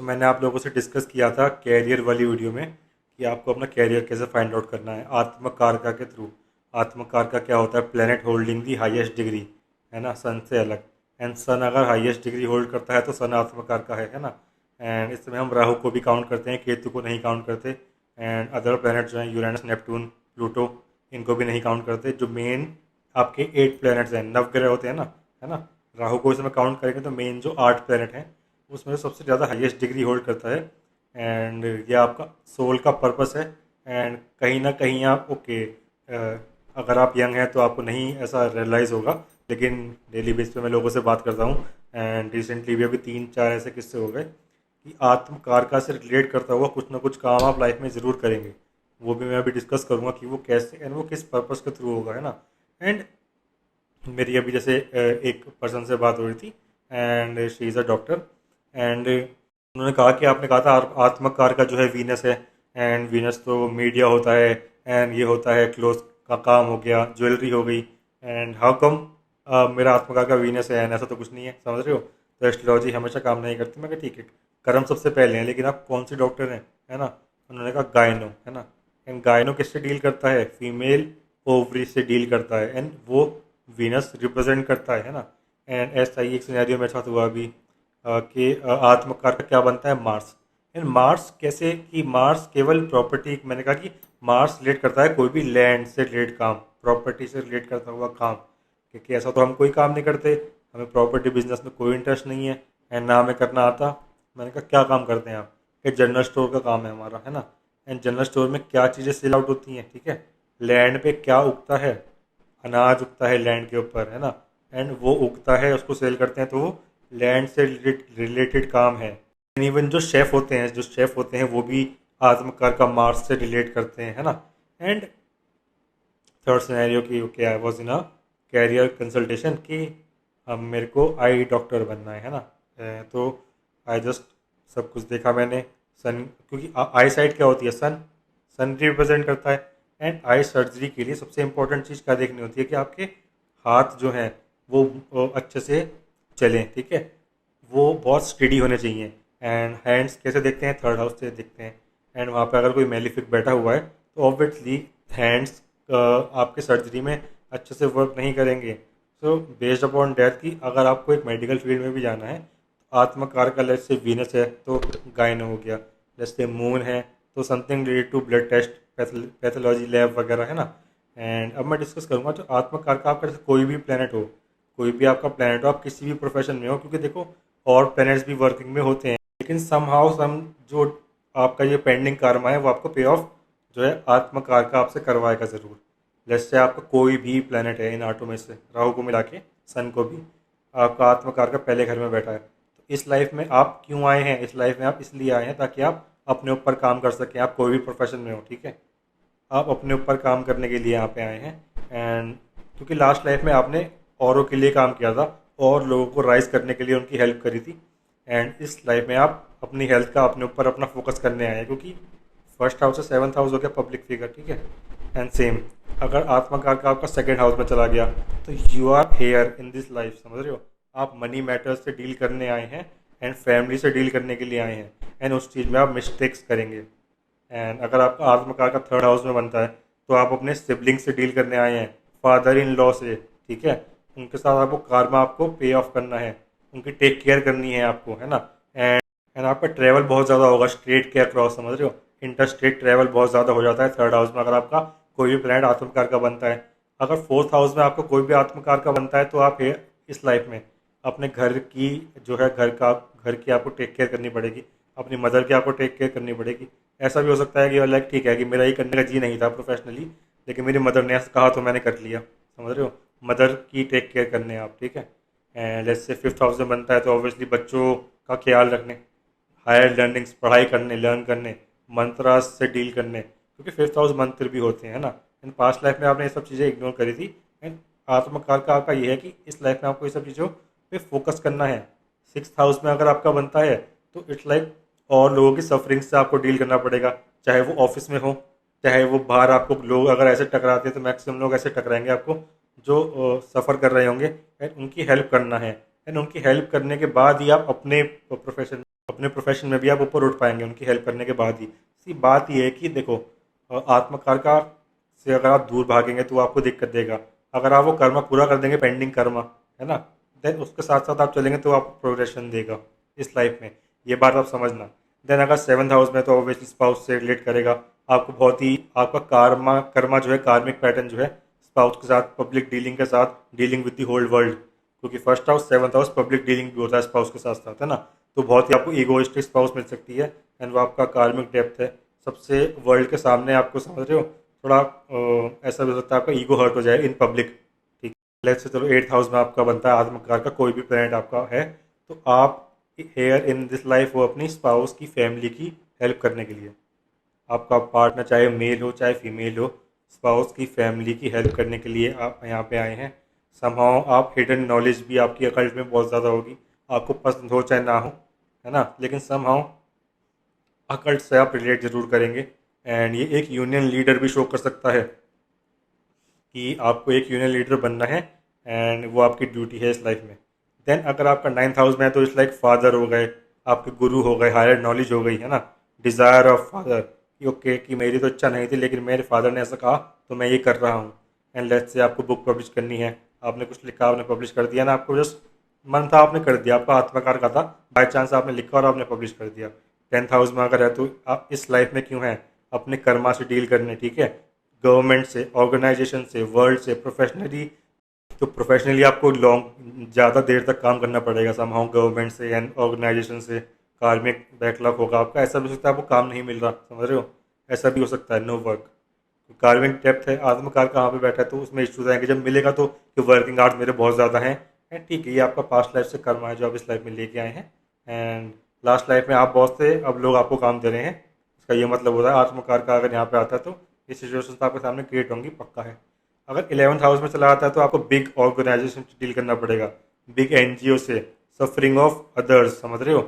मैंने आप लोगों से डिस्कस किया था कैरियर वाली वीडियो में कि आपको अपना कैरियर कैसे फाइंड आउट करना है आत्मकारका के थ्रू। आत्मकारका क्या होता है? Planet holding the highest degree, है ना, सन से अलग। एंड सन अगर हाईएस्ट डिग्री होल्ड करता है तो सन आत्मकारका है ना। एंड इसमें हम राहु को भी काउंट करते हैं, केतु को नहीं काउंट करते। एंड अदर प्लैनेट जो हैं यूरेनस, नेपटून, प्लूटो, इनको भी नहीं काउंट करते। जो मेन आपके 8 प्लैनेट्स हैं, नवग्रह होते हैं ना, है ना, राहु को इसमें काउंट करेंगे तो मेन जो 8 प्लैनेट हैं उसमें सबसे ज़्यादा हाईएस्ट डिग्री होल्ड करता है। एंड ये आपका सोल का पर्पस है। एंड कहीं ना कहीं आप ओके, अगर आप यंग हैं तो आपको नहीं ऐसा रियलाइज़ होगा, लेकिन डेली बेस पे मैं लोगों से बात करता हूँ। एंड रिसेंटली भी अभी 3-4 ऐसे किस्से हो गए कि आत्मकारका से रिलेट करता हुआ कुछ ना कुछ काम आप लाइफ में ज़रूर करेंगे। वो भी मैं अभी डिस्कस करूँगा कि वो कैसे एंड वो किस पर्पस के थ्रू होगा, है ना। एंड मेरी अभी जैसे एक पर्सन से बात हो रही थी and she is a doctor. And उन्होंने कहा कि आपने कहा था आत्मकार का जो है वीनस है। एंड वीनस तो मीडिया होता है, एंड ये होता है क्लोथ का काम हो गया, ज्वेलरी हो गई। एंड हाउ कम मेरा आत्मकार का वीनस है? एंड ऐसा तो कुछ नहीं है, समझ रहे हो। तो एस्ट्रोलॉजी हमेशा काम नहीं करती। मैं कहा ठीक है, कर्म सबसे पहले हैं, लेकिन आप कौन सी डॉक्टर हैं, है ना। उन्होंने कहा गायनो, है ना। एंड गायनो किससे डील करता है? फीमेल ओवरी से डील करता है, एंड वो वीनस रिप्रेजेंट करता है ना। एंड ऐसा ही एक सिनेरियो मेरे साथ हुआ अभी कि आत्मकार का क्या बनता है? मार्स। एंड मार्स कैसे कि मार्स केवल प्रॉपर्टी, मैंने कहा कि मार्स रिलेट करता है कोई भी लैंड से रिलेट काम, प्रॉपर्टी से रिलेट करता हुआ काम। क्योंकि ऐसा तो हम कोई काम नहीं करते, हमें प्रॉपर्टी बिजनेस में कोई इंटरेस्ट नहीं है एंड ना हमें करना आता। मैंने कहा क्या काम करते हैं आप? कि जनरल स्टोर का काम है हमारा, है ना। एंड जनरल स्टोर में क्या चीज़ें सेल आउट होती हैं, ठीक है। लैंड पे क्या उगता है? अनाज उगता है लैंड के ऊपर, है ना। एंड वो उगता है, उसको सेल करते हैं, तो वो लैंड से रिलेटेड काम है। एंड इवन जो शेफ होते हैं वो भी आत्मकार का मार्स से रिलेट करते हैं, है ना। एंड थर्ड सिनेरियो की okay, I was in a career consultation कि अब मेरे को आई डॉक्टर बनना है ना। तो आई जस्ट सब कुछ देखा मैंने। सन, क्योंकि आई साइट क्या होती है? सन, सन रिप्रेजेंट करता है। एंड आई सर्जरी के लिए सबसे इंपॉर्टेंट चीज़ क्या देखनी होती है कि आपके हाथ जो हैं वो अच्छे से चलें, ठीक है। वो बहुत स्टेडी होने चाहिए। एंड हैंड्स कैसे देखते हैं? थर्ड हाउस से देखते हैं। एंड वहाँ पे अगर कोई मेलिफिक बैठा हुआ है तो ऑब्वियसली हैंड्स आपके सर्जरी में अच्छे से वर्क नहीं करेंगे। सो बेस्ड अपॉन डेथ की अगर आपको एक मेडिकल फील्ड में भी जाना है तो आत्मकार का लेट्स से वीनस है तो गायनो हो गया, लेट्स से मून है तो something related to blood test, pathology lab वगैरह, है ना। एंड अब मैं डिस्कस करूँगा जो आत्मकार का आपका जैसे कोई भी प्लेनेट हो, कोई भी आपका प्लेनेट हो, आप किसी भी प्रोफेशन में हो, क्योंकि देखो और प्लैनेट्स भी वर्किंग में होते हैं, लेकिन सम हाउ सम जो आपका ये पेंडिंग कर्मा है वो आपको पे ऑफ जो है आत्मकार का आपसे करवाएगा ज़रूर। जैसे आपका कोई भी प्लेनेट है इन आठों में से, राहु को मिला के, सन को भी, आपका आत्मकार का पहले घर में बैठा है, तो इस लाइफ में आप क्यों आए हैं? इस लाइफ में आप इसलिए आए हैं ताकि आप अपने ऊपर काम कर सकें। आप कोई भी प्रोफेशन में हो, ठीक है, आप अपने ऊपर काम करने के लिए यहाँ पे आए हैं। एंड क्योंकि लास्ट लाइफ में आपने औरों के लिए काम किया था और लोगों को राइज करने के लिए उनकी हेल्प करी थी। एंड इस लाइफ में आप अपनी हेल्थ का अपने ऊपर अपना फोकस करने आए हैं, क्योंकि फर्स्ट हाउस से सेवन्थ हाउस हो गया पब्लिक फिगर, ठीक है। एंड सेम अगर आत्मकार का आपका सेकेंड हाउस में चला गया तो you are here in this life, समझ रहे हो। आप मनी मैटर्स से डील करने आए हैं एंड फैमिली से डील करने के लिए आए हैं। एंड उस चीज़ में आप मिस्टेक्स करेंगे। एंड अगर आपका आत्मकार का थर्ड हाउस में बनता है तो आप अपने सिबलिंग से डील करने आए हैं, फादर इन लॉ से, ठीक है। उनके साथ आपको कार्मा आपको पे ऑफ करना है, उनकी टेक केयर करनी है आपको, है ना। एंड एंड आपका ट्रैवल बहुत ज़्यादा होगा स्ट्रेट के अक्रॉस, समझ रहे हो। इंटर स्टेट ट्रैवल बहुत ज़्यादा हो जाता है थर्ड हाउस में अगर आपका कोई भी प्लैनेट आत्मकार का बनता है। अगर फोर्थ हाउस में आपको कोई भी आत्मकार का बनता है तो आप इस लाइफ में अपने घर की जो है घर की आपको टेक केयर करनी पड़ेगी, अपनी मदर की आपको टेक केयर करनी पड़ेगी। ऐसा भी हो सकता है कि लाइक ठीक है कि मेरा ये करने का जी नहीं था प्रोफेशनली, लेकिन मेरी मदर ने ऐसा कहा तो मैंने कर लिया, समझ रहे हो। मदर की टेक केयर करने आप, ठीक है। एंड जैसे फिफ्थ हाउस में बनता है तो ऑब्वियसली बच्चों का ख्याल रखने, हायर लर्निंग्स पढ़ाई करने, लर्न करने, मंत्रास से डील करने, क्योंकि फिफ्थ हाउस मंत्र भी होते हैं ना। इन पास्ट लाइफ में आपने ये सब चीज़ें इग्नोर करी थी। एंड आत्मकाल का आपका ये है कि इस लाइफ में आपको ये सब चीज़ों पे फोकस करना है। सिक्स हाउस में अगर आपका बनता है तो इट्स लाइक और लोगों की सफरिंग से आपको डील करना पड़ेगा, चाहे वो ऑफिस में हो, चाहे वो बाहर आपको लोग अगर ऐसे टकराते हैं तो मैक्सिमम लोग ऐसे टकराएंगे आपको जो सफ़र कर रहे होंगे। एंड उनकी हेल्प करना है। एंड उनकी हेल्प करने के बाद ही आप अपने प्रोफेशन अपने प्रोफेशन में भी आप ऊपर उठ पाएंगे उनकी हेल्प करने के बाद ही। सी बात ये है कि देखो, आत्मकार का से अगर आप दूर भागेंगे तो वो आपको दिक्कत देगा। अगर आप वो कर्मा पूरा कर देंगे, पेंडिंग कर्मा, है ना, देन उसके साथ साथ आप चलेंगे तो आपको प्रोग्रेशन देगा इस लाइफ में। ये बात आप समझना। देन अगर सेवन्थ हाउस में तो ऑब्वियसली स्पाउस से रिलेट करेगा। आपको बहुत ही आपका कर्मा कर्मा जो है, कार्मिक पैटर्न जो है, स्पाउस के साथ, पब्लिक डीलिंग के साथ, dealing with the whole world, क्योंकि first house seventh house public dealing भी होता है स्पाउस के साथ साथ, है ना। तो बहुत ही आपको ईगोइस्टिक स्पाउस मिल सकती है, एंड वो आपका कार्मिक डेप्थ है सबसे वर्ल्ड के सामने। आपको समझ रहे हो, थोड़ा ऐसा भी हो सकता है आपका ईगो हर्ट हो जाए इन पब्लिक। ठीक है, लेट्स से चलो एट्थ हाउस में आपका बनता है आत्मकार का कोई भी प्लैनेट आपका है, तो आप हेयर इन दिस लाइफ वो अपनी स्पाउस की फैमिली की हेल्प करने के लिए, आपका पार्टनर चाहे मेल हो चाहे फीमेल हो, स्पाउस की फैमिली की हेल्प करने के लिए आप यहाँ पे आए हैं। समहाउ आप हिडन नॉलेज भी आपकी अकल्ट में बहुत ज़्यादा होगी, आपको पसंद हो चाहे ना हो, है ना, लेकिन समहाउ अकल्ट से आप रिलेट ज़रूर करेंगे। एंड ये एक यूनियन लीडर भी शो कर सकता है कि आपको एक यूनियन लीडर बनना है, एंड वो आपकी ड्यूटी है इस लाइफ में। देन अगर आपका नाइन्थ हाउस में है तो इट्स लाइक फादर हो गए, आपके गुरु हो गए, हायर नॉलेज हो गई, है ना, डिज़ायर ऑफ फादर कि ओके कि मेरी तो इच्छा नहीं थी लेकिन मेरे फादर ने ऐसा कहा तो मैं ये कर रहा हूँ। एंड लेट्स से आपको बुक पब्लिश करनी है, आपने कुछ लिखा, आपने पब्लिश कर दिया ना, आपको जस्ट मन था आपने कर दिया, आपका आत्मकार का था, बाई चांस आपने लिखा और आपने पब्लिश कर दिया। टेंथ हाउस में अगर है तो आप इस लाइफ में क्यों हैं, अपने कर्मा से डील करने, ठीक है, गवर्नमेंट से, ऑर्गेनाइजेशन से, वर्ल्ड से, प्रोफेशनली। तो प्रोफेशनली आपको लॉन्ग ज़्यादा देर तक काम करना पड़ेगा समहाउ गवर्नमेंट से एंड ऑर्गेनाइजेशन से, कार्मिक बैकलॉग होगा आपका। ऐसा भी हो सकता है आपको काम नहीं मिल रहा, समझ रहे हो, ऐसा भी हो सकता है, नो वर्क। कार्मिक डेप्थ है, आत्मकार कहाँ पे बैठा है तो उसमें इश्यूज आएंगे जब मिलेगा तो कि वर्किंग आवर्स मेरे बहुत ज़्यादा हैं। एंड ठीक है, ये आपका पास्ट लाइफ से कर्म है जो आप इस लाइफ में लेके आए हैं, एंड लास्ट लाइफ में आप बॉस थे, अब लोग आपको काम दे रहे हैं। इसका ये मतलब होता है आत्मकार का अगर यहाँ पे आता है तो ये सिचुएशन आपके सामने क्रिएट होंगी, पक्का है। अगर इलेवंथ हाउस में चला आता है तो आपको बिग ऑर्गेनाइजेशन से डील करना पड़ेगा, बिग एनजीओ से, सफरिंग ऑफ अदर्स, समझ रहे हो,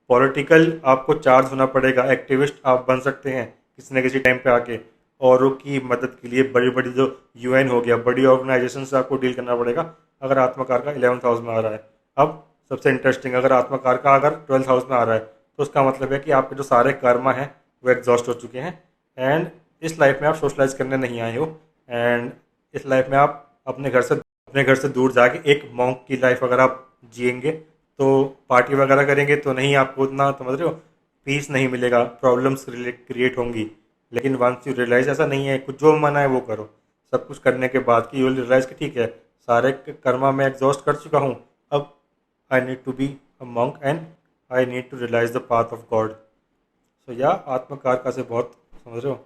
पॉलिटिकल आपको चार्ज होना पड़ेगा, एक्टिविस्ट आप बन सकते हैं किसी न किसी टाइम पे आके, औरों की मदद के लिए बड़ी बड़ी जो यूएन हो गया, बड़ी ऑर्गेनाइजेशन से आपको डील करना पड़ेगा अगर आत्मकार का इलेवंथ हाउस में आ रहा है। अब सबसे इंटरेस्टिंग, अगर आत्मकार का अगर ट्वेल्थ हाउस में आ रहा है तो उसका मतलब है कि आपके जो सारे कर्मा हैं वो एग्जॉस्ट हो चुके हैं, एंड इस लाइफ में आप सोशलाइज करने नहीं आए हो, एंड इस लाइफ में आप अपने घर से दूर जाके एक मॉन्क की लाइफ अगर आप जिएंगे तो पार्टी वगैरह करेंगे तो नहीं, आपको उतना समझ रहे हो पीस नहीं मिलेगा, प्रॉब्लम्स क्रिएट होंगी। लेकिन वंस यू रियलाइज ऐसा नहीं है, कुछ जो मन है वो करो, सब कुछ करने के बाद कि यू रियलाइज कि ठीक है सारे कर्मा मैं एग्जॉस्ट कर चुका हूँ, अब I need to be a monk and I need to realise the path of God. So या आत्मकार का से बहुत समझ रहे हो।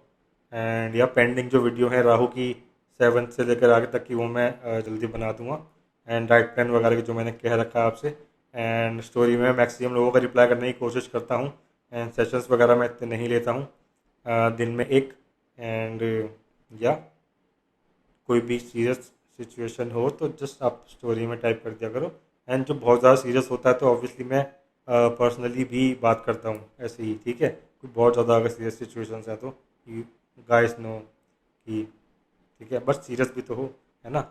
एंड या पेंडिंग जो वीडियो है राहु की सेवन्थ से लेकर आगे तक की वो मैं जल्दी बना दूंगा, एंड राइट प्लान वगैरह की जो मैंने कह रखा है आपसे। एंड स्टोरी में मैक्सिमम लोगों का रिप्लाई करने की कोशिश करता हूँ, एंड सेशंस वगैरह मैं इतने नहीं लेता हूँ, दिन में एक। एंड या कोई भी सीरियस सिचुएशन हो तो जस्ट आप स्टोरी में टाइप कर दिया करो, एंड जो बहुत ज़्यादा सीरियस होता है तो ऑब्वियसली मैं पर्सनली भी बात करता हूँ ऐसे ही, ठीक है, कोई बहुत ज़्यादा अगर सीरियस सिचुएशंस है तो गाइस नो कि ठीक है, बस सीरियस भी तो हो, है ना।